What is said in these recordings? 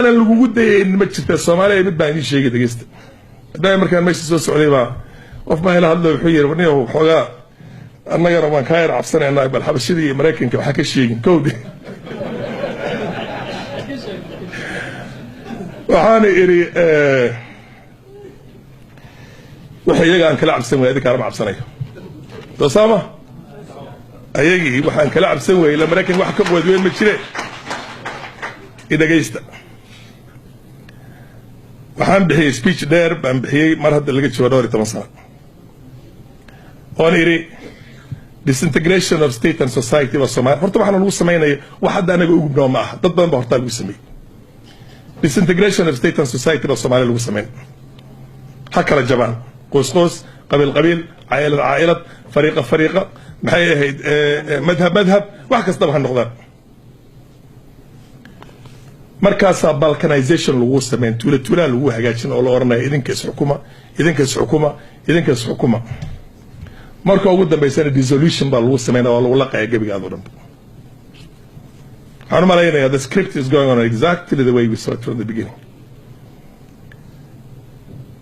أنا اللي وجود إن ما تشتى الصومالية متبع إني شيء كده جست دائما كان ماشي سوى السعودية بقى وفما هنا هذا الحوير ونيه وحوجا أنا يرى ما كاير عفسنا أنا يبقى الحبشة دي أمريكان كحكي شيء كودي وحاني إري وحيجي عن كلاعب سوي هذيك أربع سنين تصامة أيجي وحان كلاعب سوي الأمريكان واحد كبوا دوين متشري إذا جيست waxaan bixiyay speech dheer baan bixiyay mar hadda laga joogo 12 sano oo iri disintegration of state and society wa Soomaaliya horta waxaan lagu sameeyay wax hadda anaga ugu gudbaa ma aha dad badan ba horta lagu sameeyay disintegration of state and society wa Soomaaliya lagu sameeyay hakala jabaan qoys qabiil caa'ilad fariiqa maxay ahayd madhab wax kasta waxaan noqdaan markaas balkanization lagu sameeyay tuula lagu hagaajin oo la oranayo idinka is xukuma marka ugu dambeysana dissolution baa lagu sameeyay oo lagu laqay gabiga aad dhan waxaan maleeyahay the script is going on exactly the way we saw it from the beginning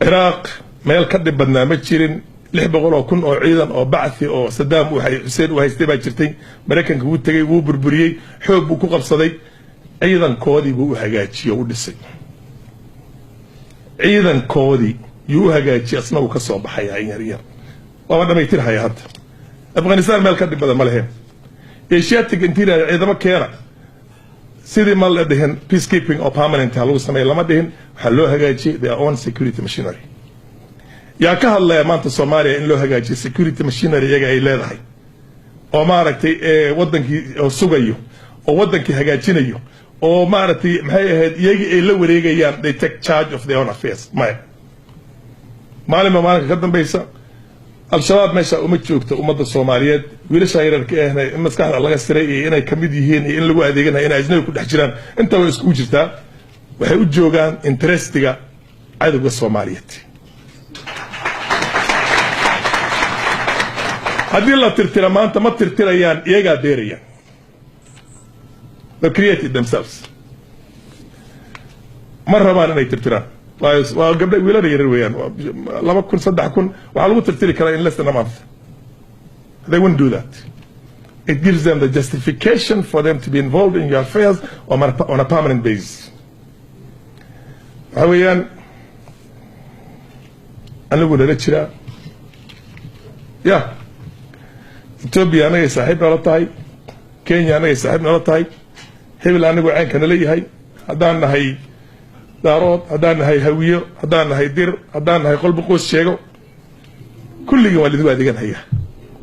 Iraq meel ka dib badnaa ma jirin 600 kun oo ciidan oo bacthi oo Saddam Hussein u haystay baa jirtay Mareykanka uu tagay uu burburiyay xoog buu ku qabsaday ciidankoodii buu u hagaajiyay u dhisay ciidankoodii yuu hagaajiyay asna uu ka soo baxay yar waa dhamaytir hay'ad Afghanistan meel ka dib badan ma lahayn Asiatic interior ciidamo keena sidii mal dhahan peacekeeping or permanent lagu sameeyay lama dhihin waxa loo hagaajiyay their own security machinery yaa ka hadlaya maanta Soomaaliya in loo hagaajiyo security machinery iyaga ay leedahay oo maaragtay wadankii oo sugayo oo wadankii hagaajinayo oo maaragtay maxay ahayd iyagii ay la wareegayaan they take charge of their own affairs maalinka ka dambaysa al-shabaab meesha uma joogto ummadda Soomaaliyeed wiilasha yararka ahna in maskaxda laga siray inay kamid yihiin in lagu adeeganayo in ajnabi ku dhex jiraan inta way isku jirtaa waxay u joogaan interestiga cadawga Soomaaliyeed haddii la tirtira maanta ma tirtirayaan iyaga deerayaan they created themselves marhaban inay tirtiraan waa gabdhay wiilada yaryar weeyaan 2,000 waxa lagu tirtiri karaa in less than a month they won't do that it gives them the justification for them to be involved in your affairs on a permanent basis weeyaan anagu nala jira Ethiopia anaga saaxiib nala tahay Kenya anaga saaxiib nala tahay hebel anagu caankana leeyahay hadaan nahay daarood hadaan nahay hawiyo hadaan nahay dir hadaan nahay qolba qoys sheego kulliga waa lidii adeegan haya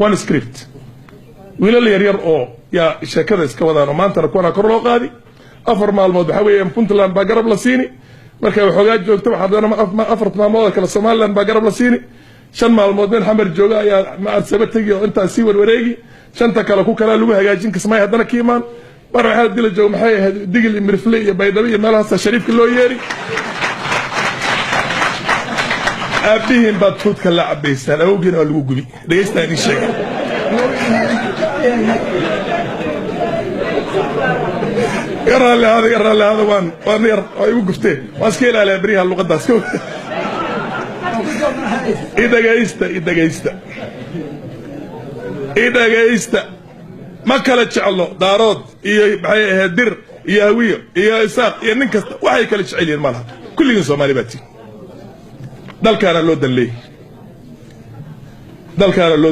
one script wiilal yar oo yaa sheekada iska wadaan maanta kuna kor loo qaadi afar maalmood waxa weeyaan Puntland baa garab la siini markay waxoogaa joogto waxa doona afar maalmood kala Somaliland baa garab la siini shan maalmood meel xamar jooga ayaa ma arsabtay oo inta si warwareegi shanta kala ku kala lagu hagaajin kasmay hadana kiimaan mar waxa dila joog maxay ahayd digil imirfle iyo baydhabo iyo meelaha shariifka loo yeeri abihin baad tudka la cabaysan awgeena waa lagu gubi dhageystaan in sheeg yara la hada waan yar ay ugu gufteen waa iska ilaalay bariha luqadaas idagaysta ma kala jeclo daarood iyo maxay ahayd dir iyo hawiyo iyo isaaq iyo nin kasta waxay kala jeceliyeen malaha kulligiin Soomaali baati dalkaana loo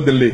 dalay